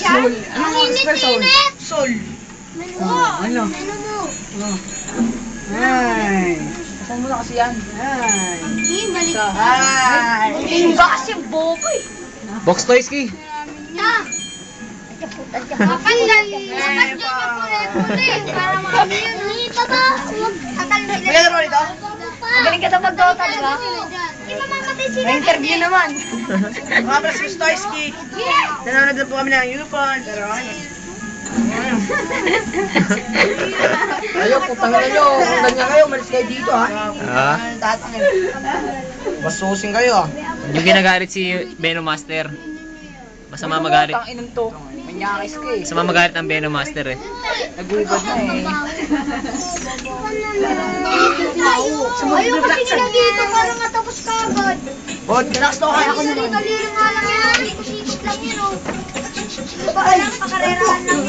Soul. Anong spell soul? Sol. Ano? Ay. Saan mo na kasi yan? Ay. Ay. Ba kasi bobo eh. Box toys ki. Dapat dyan yung pure-pure para makami yun. Maganda mo dito? Magaling ka sa mag-dota, di ba? Di ba mamatay sila? May interview naman. Mga Prasky Stoyski. Nanonood na po kami ng UFON. Pero ano? Ayo, putang na nyo. Kung ganyan kayo, umalis kayo dito ha. Tatang Basusin kayo ah. Yung ginagalit si Venomaster. Masama magalit. Tanginan to. Manyakis ka eh. Masama magalit ang Venomaster eh. Nagubad na eh. Ayaw kasi nila dito para matapos ka agad. Bod, relax to kaya ako naman. Dali-dali nga lang yan. Kusikit lang yun oh. Di ba alam, pakarerahan lang